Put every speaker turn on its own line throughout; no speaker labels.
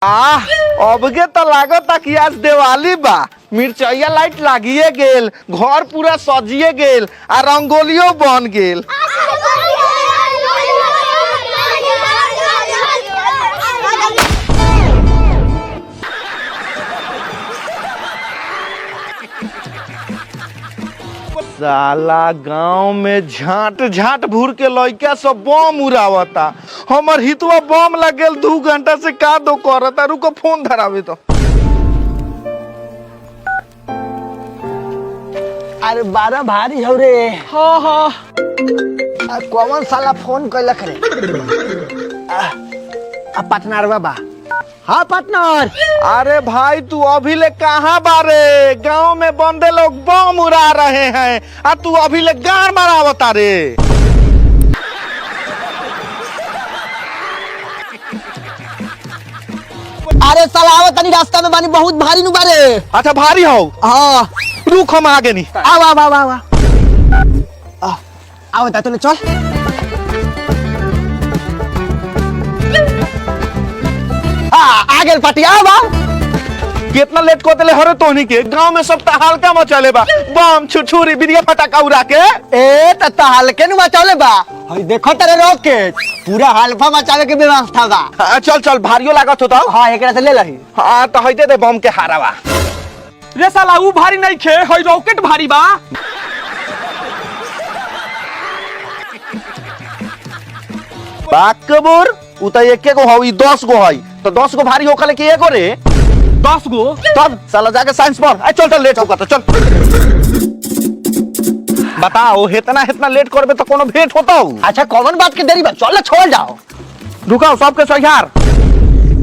अबगे तो लागता कि आज दिवाली बा। मिर्चैया लाइट लागिए गेल, घर पूरा सजिए गेल आ रंगोलियो बन गेल। साला गांव में झाट झाट भूर के लइका सब बम उड़ावता। हमर हितवा बम लगेल 2 घंटा से का दो करता। रुको फोन धरावे तो।
अरे बारह भारी हो रे।
हाँ हाँ
कौन साला फोन कैलक रे? पार्टनर बाबा। हाँ पार्टनर।
अरे भाई तू अभी ले कहाँ बारे? गांव में बंदे लोग बम उड़ा रहे हैं और तू अभी ले गान मरावता रे।
अरे साला आवत तनी रास्ता में बानी बहुत भारी नु बारे।
अच्छा भारी हो?
हाँ
रुक हम आगे नहीं।
आव आव आव आव आवत तो ले चल। आ गेल पार्टी आव आव।
कितना लेट को देले हरे तोहनी के? गांव में सब हल्का मचले बा, बम छुरछुरी बिरिया फटाका उड़ा के।
ए त हल्के नु मचाले बा। हई देखो तेरे रॉकेट पूरा हल्फा मचावे के व्यवस्था बा।
चल चल भारियो लागत होता।
हाँ एकरा से ले लही।
हाँ तो हईते दे बम के हारावा।
रे साला ऊ भारी नहीं खे, हई रॉकेट भारी बा।
बाकबूर उ त एके गो हई 10 गो हई तो 10 गो भारी होखले के एगो रे?
10 गो
तब साला जाके साइंस पढ़। चल चल लेट होगा तो चल। बताओ इतना इतना लेट करबे तो कोनो भेंट होता हो?
अच्छा कौन बात के देरी बा? चल ना छोड़ जाओ।
रुकाओ सबके सहियार।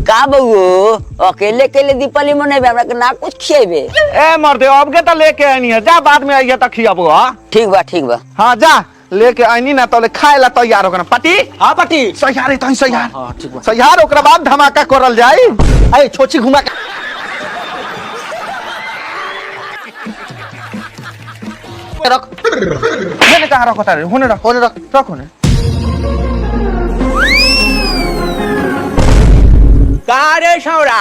का बउओ अकेले अकेले दीपावली मनेबे, हमरा के ना कुछ खिएबे?
ए मर्दे अबके त लेके आनी है, जा बाद में आइए त खियाबो।
ठीक बा ठीक बा।
हां जा लेके आनी ना तो ले खाए ला तैयार होगा ना पार्टी।
हाँ पार्टी
सहियार है तई सहियार।
हाँ ठीक बा।
सहियार ओकरा बाद धमाका करल जाई।
ए छोची घुमा के
रख। होने कहां रखता रे? होने रख होने रख होने।
का रे छौरा,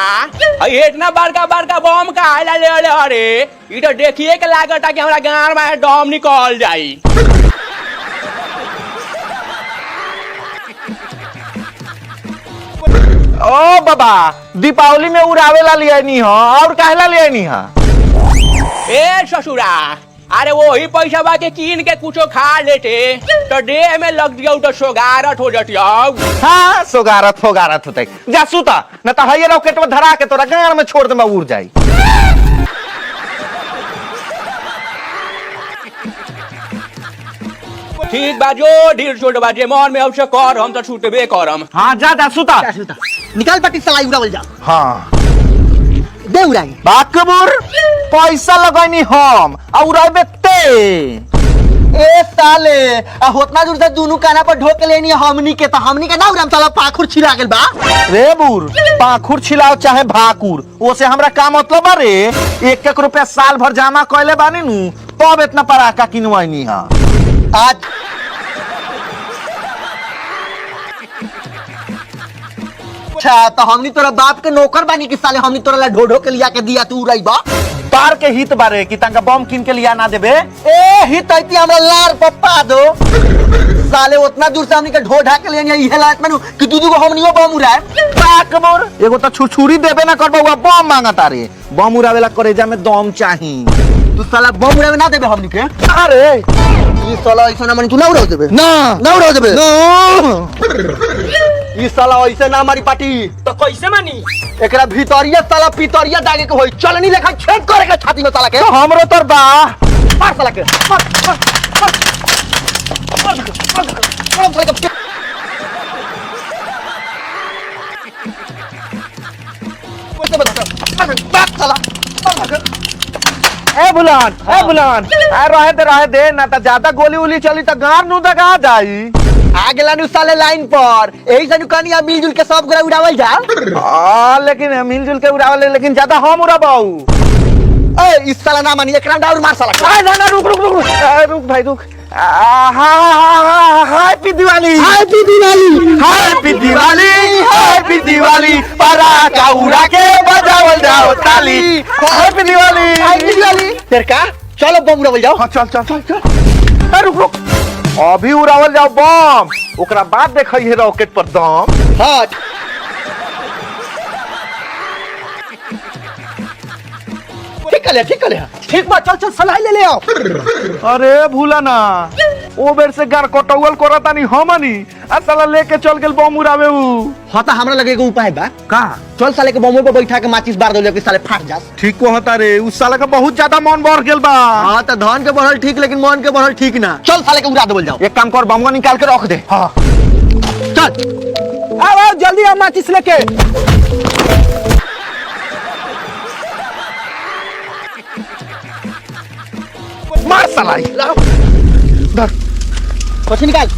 हई इतना बड़का बड़का बम का आइला ले ले अरे ई तो देखिए के लागता कि हमरा गांव में डम निकल जाई।
ओ बाबा दीपावली में उड़ावे ला लिया नहीं हो और कहला लिया नहीं है?
ए ससुरा, अरे वही पैसा बा के कीन के कुछो खा लेते तो देह में लग दियो तो सोगारत हो जतियो।
हाँ सोगारत फोगारत होते। जा सूता न तो हइये रॉकेट में धरा के तोरा गांव में छोड़ दे मैं उड़ जाई।
ठीक बा जो ढीर छोट बा जे मन में अवश्य कर, हम तो छूटबे करम।
हाँ जा जा सूता।
निकाल पार्टी साला उड़ावल जा।
हाँ
दे उड़ाई।
बाकबूर पैसा लगानी हम और उड़ावे ते।
ए साले होतना दूर से दोनों काना पर ढोक के लेनी हमनी के तो हमनी के ना उड़ाम साला पाखुर छिला गेल बा।
रे बूर पाखुर छिलाओ चाहे भाकुर ओसे हमरा का मतलब रे? 1 रुपया साल भर जमा कैले बानी नु तब इतना पराका किनवानी है।
आज अच्छा तो हमनी तोरा बाप के नौकर बानी कि साले हमनी तोरा ला ढो ढो के लिया के दिया तू उड़ाई बा।
बार के हित बारे कि तंका बम किन के लिया ना देबे।
ए हित आईती हमरा लार पप्पा दो। साले उतना दूर से हमनी के ढो ढा के लेनी है इहे लात मेनू कि दू को हमनियो बम उड़ाए।
बाकबूर एगो तो छुरछुरी देबे ना करबा बम मांगता रे। बम उड़ावेला करेजा में दम चाही।
तू साला बम उड़ावे ना देबे हमनी के?
अरे
ई साला ऐसा ना मानी तू ना उड़ा देबे?
ना
उड़ा देबे।
ना
ई साला ऐसे ना मारी पार्टी
तो कैसे मानी?
एकरा भीतरिया साला पितरिया दागे के होई चलनी लेखा छेद करे के छाती में साला के।
तो हमरो तोर बा
मार साला के मार मार मार।
ए बुलान रहे दे ना तो ज्यादा गोली उली चली तो गार नु दगा जाई।
आ गेला नु साले लाइन पर एही से नु कनिया मिलजुल के सब गोरा उड़ावल जा।
लेकिन मिलजुल के उड़ावले लेकिन ज्यादा हम उड़ाबाऊ।
ए इस साला ना मानी एकरा डाउर मार साला के।
ना रुक रुक रुक रुक भाई रुक। Happy Diwali, happy Diwali, happy Diwali, happy Diwali, पटाखा उड़ा के बजावल जाओ ताली, हैप्पी दिवाली,
हैप्पी दिवाली। तेरे का चलो बम उड़ावल जाओ।
हाँ चल चल चल चल। रुक रुक, अभी उड़ावल जाओ बम, ओकरा बाद देखै है रॉकेट पर दम।
हाँ ठीक कर ले ठीक बा, चल चल सलाई ले आओ।
अरे भूला ना, ओ बेर से गार कटौल करता नहीं हमनी, आ साला लेके चल गेल बम उड़ावे ऊ।
हाँ तो हमरा लगे एगो उपाय बा।
का?
चल साले के बम पे बैठा के माचिस बार दो लेके साले फाट जा।
ठीक कहता रे, उस साला का बहुत ज्यादा मन बढ़ गेल बा।
हाँ तो धन के बढ़ल ठीक, लेकिन मन के बढ़ल ठीक ना। चल साले के उड़ा देवल जाओ।
एक काम कर, बमवा निकाल के रख दे। हाँ
चल आओ जल्दी आओ माचिस लेके।
मार साला, धर
कोठी निकाल,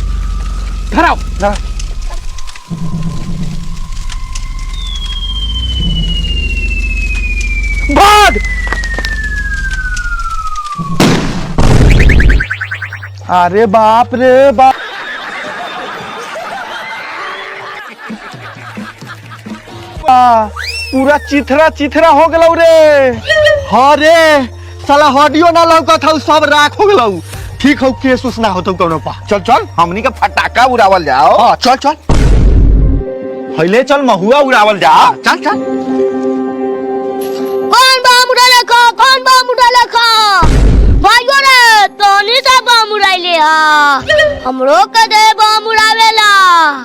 धराओ धर। भाग। अरे बाप रे बाप, पूरा चिथरा चिथरा हो गलौ रे।
हाँ रे साला हड्डियो ना लौकत हौ, सब राख हो गलौ। ठीक हो, केस उस ना होतो कोनो पा।
चल चल, हमनी का फटाका उड़ावल जाओ।
हाँ चल चल
पहले चल महुआ उड़ावल जाओ।
चल चल।
कौन बम उड़ाले खा, कौन बम उड़ाले खा? भाइयों रे, तोनी सा बम उड़ाइले हा। हमरो के दे बम उड़ावेला।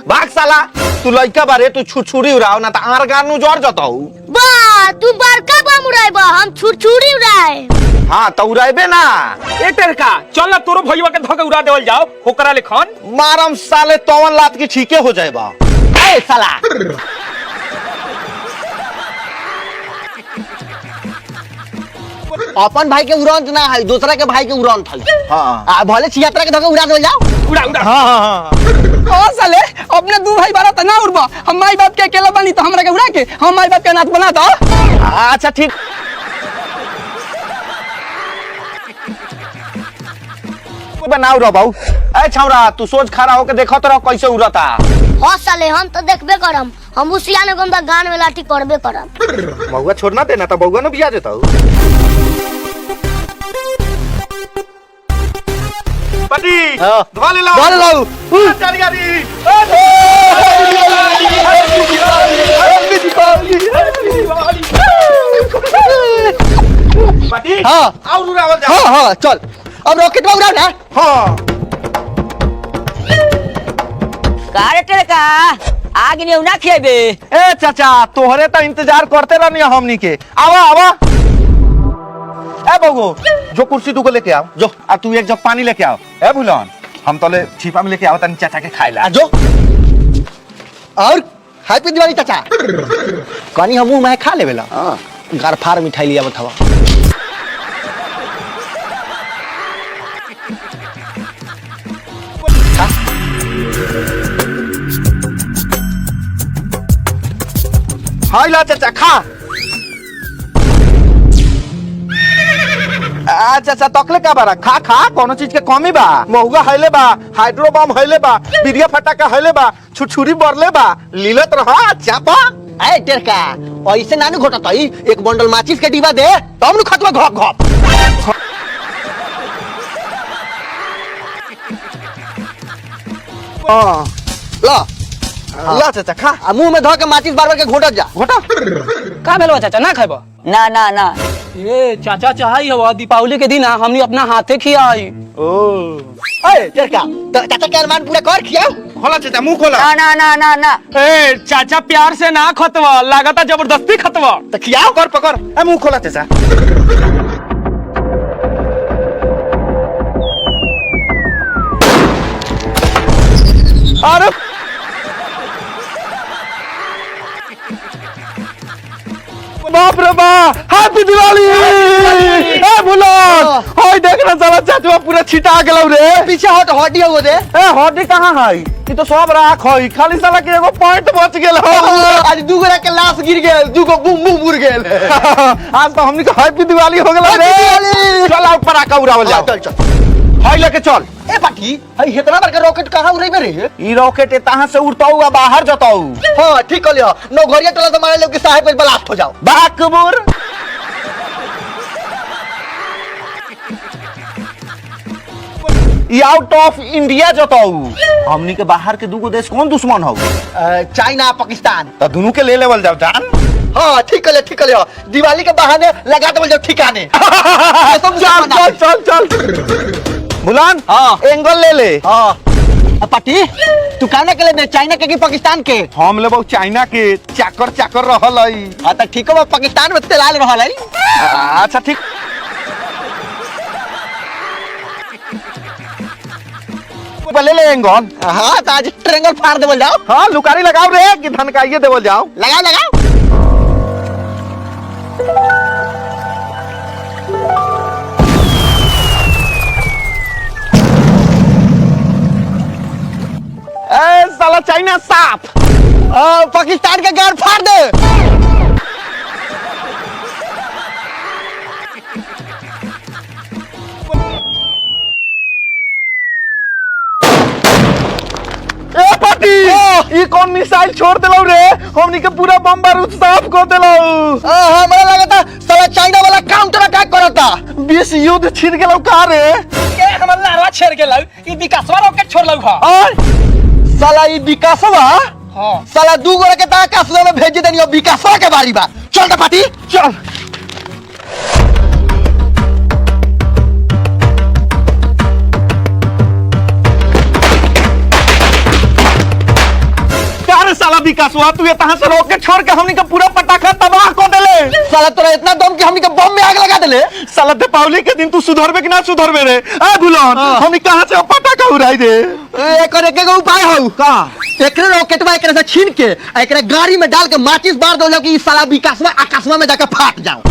भाग साला, तू लइका बारे, तू छुरछुरी उड़ाओ ना, त आर गानु जोर जतौ।
बा, तू बड़का बम उड़ाइबा, हम छुरछुरी उड़ाए।
हाँ तो उड़ाइबे ना।
ए टेरका चल ना, तोरो भैया के धके उड़ा देवल जाओ होकरा लेखन।
मारम साले तवन लात की ठीके हो जाएबा।
ए साला अपन भाई के उड़ान ना है, दूसरा के भाई के उड़ान था।
हाँ
आ भले छियात्रा के धके उड़ा देवल जाओ।
उड़ा उड़ा।
हाँ हाँ
ओ साले, अपने दू भाई बारा त ना उड़बा, हम माई बाप के अकेला बनी तो हमरा के उड़ा के हम माई बाप के नाथ बना दो।
अच्छा ठीक। बनाओ रो बाऊ। ए छौरा, तू सोच खड़ा होके देखो तो कैसे उड़ता।
हाँ साले, हम तो देखबे करम, हम उसिया ने गंदा गान में लाठी करबे करम।
महुआ छोड़ना देना, तो बउआ ने बिया देता हूँ। पति धोले लाओ,
धोले लाओ।
चल गाड़ी। पति
हाँ
और उड़ावल जा।
हाँ हाँ चल, अब रॉकेट में उड़ाओ ना।
हाँ
कार का आग ने ना खेबे।
ए चाचा, तोहरे तो इंतजार करते रहनी हमनी के। आवा आवा। ए बउगो, जो कुर्सी तू को लेके आओ जो, और तू एक जग पानी लेके आओ। ए भुलन, हम तोले छिपा में लेके आओ तनी चाचा के खाए ला।
जो और हैप्पी दिवाली चाचा। कनी हम मैं खा लेवेला। गार फार मिठाई लिया बतावा।
हाय ला चाचा खा। चाचा तकले का बारा, खा खा, कोनो चीज के कमी बा। महुआ हैले बा, हाइड्रो बम हैले बा, बिरिया फटाका हैले बा, छुरछुरी बरले बा, लीलत रहा चापा।
ए टेरका, ऐसे नानू घोटत हई, एक बंडल माचिस के डिब्बा दे, तब नु खतवा घप घप। हां ला
ला चाचा खा।
आ मुंह में धो के माचिस बार बार के घोटत जा।
घोटा।
का भेलवा चाचा, ना खाइबा?
ना ना ना,
ए चाचा चाहई हवा दीपावली के दिन हमनी अपना हाथे खियाई।
ओ
ए टेरका, तो चाचा के अरमान पूरा कर खियाओ।
खोला चाचा, मुंह खोला।
ना ना ना ना ना।
ए चाचा प्यार से ना खतवा, लागता जबरदस्ती खतवा।
तो खियाओ, कर पकड़। ए मुंह खोला चाचा। अरे बाप रे बाप, हैप्पी दिवाली। ए भुलन, होय देखना साला चाचा पूरा छिटा गेलौ रे।
पीछे हट, हड्डी हो दे।
ए हड्डी कहाँ है? ई तो सब राख है, खाली साला के एगो पॉइंट बच गेल हो।
आज दूगरा के लाश गिर गेल, दूगो बूम बूम उड़ गेल।
आज तो हमनी के हैप्पी दिवाली हो गेल रे।
हैप्पी दिवाली।
चल आओ पटाखा उड़ावल जाओ।
चल चल।
हाय लेके चल।
ए पाटी हई इतना बड़का रॉकेट कहां उड़ेबे रे?
ई रॉकेट तहां से उड़ताऊ आ बाहर जताऊ।
हां ठीक कहलियो, नौघरिया टोला से मारे लोग के साहेब पे ब्लास्ट हो जाओ।
बाकबूर ई आउट ऑफ इंडिया जताऊ। हमनी के बाहर के दूगो देश कौन दुश्मन हो?
चाइना पाकिस्तान।
तो दोनों के ले लेवल जाओ जान।
हाँ ठीक कहलियो, दिवाली के बहाने लगा देवल जाओ ठिकाने।
चल चल चल चल बुलान।
हाँ।
एंगल ले ले।
हाँ पाटी तू कहने के लिए चाइना के कि पाकिस्तान के?
हम ले बहु चाइना के चाकर चाकर रहल हई।
हाँ तो ठीक है, पाकिस्तान में तेलाल रहल हई।
अच्छा ठीक। ले ले एंगल।
हाँ तो आज ट्रेंगल फाड़ देवल जाओ।
हाँ लुकारी लगाओ रे कि धनकाइए देवल जाओ।
लगाओ लगाओ।
ए साला चाइना साफ।
पाकिस्तान का गाड़ फाड़ दे।
ए पाटी ई कौन मिसाइल छोड़ देलौ रे? हमनी के पूरा बम बारूद साफ कर देलौ।
हमरा लगा था साला चाइना वाला काउंटर अटैक करता।
विश्व युद्ध छिड़ गेलौ का रे?
के हमर लारवा छेड़ गेलौ, ई विकासवा रॉकेट छोड़लौ ह।
और साला ई विकासवा
हां
साला दू गोरे के ता कासवा में भेज देनी, विकासवा के बारी बा। चल रे पाटी
चल। साला विकासवा तू ये तहां से रॉकेट छोड़ के हमनी का पूरा पटाखा तबाह कर देले।
साला तोरा इतना दम कि हमनी के बम में आग लगा देले।
साला दीपावली के दिन तू सुधरबे कि ना सुधरबे रे? ए बुलन हमनी कहां से पटाखा उड़ाई दे?
एकर एक उपाय हौ
का?
एकरे रॉकेटवा एकरे से छीन के एकरे गाड़ी में डाल के माचिस बार दो कि ई साला विकासवा आकाशवा में जाके फाट जाओ।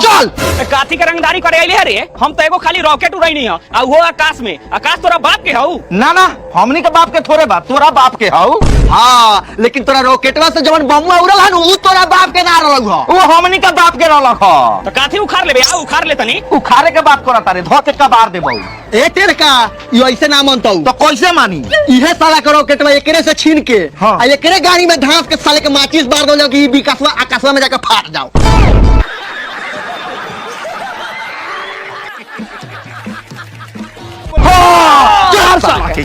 चल
काथी के रंगदारी करे आइले रे? हम तो एगो खाली रॉकेट उड़ाई नहीं है आ वो आकाश में। आकाश तोरा बाप के हौ?
ना ना हमनी के बाप के थोड़े बाप, तोरा बाप के हौ।
हाँ लेकिन तोरा रॉकेटवा से जवन बमुआ उड़ल हन उ तोरा बाप के ना रहल ह।
वो हमनी का बाप के रहलक ह।
तो काथी उखाड़ लेबे? आ उखाड़ ले तनी।
उखाड़े के बात करता रे, धो के कबार देबौ।
ए तेर का यो ऐसे ना मानतौ
तो कैसे मानी?
इहे साला के रॉकेटवा एकरे से छीन के
हाँ।
आ एकरे गाड़ी में धांस के साले के माचिस बार दो कि ई विकासवा आकाशवा में जाके फाट जाओ।
चल साला के।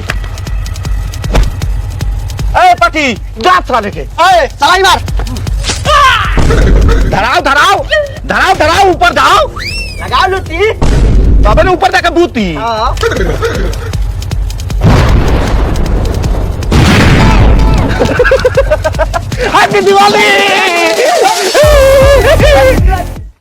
ए पति गात साले के।
ए साला ही मार।
धराओ धराओ धराओ धराओ, ऊपर जाओ।
लगा लूटी।
तबे ने ऊपर जाके बूती।
हाँ
हैप्पी दिवाली।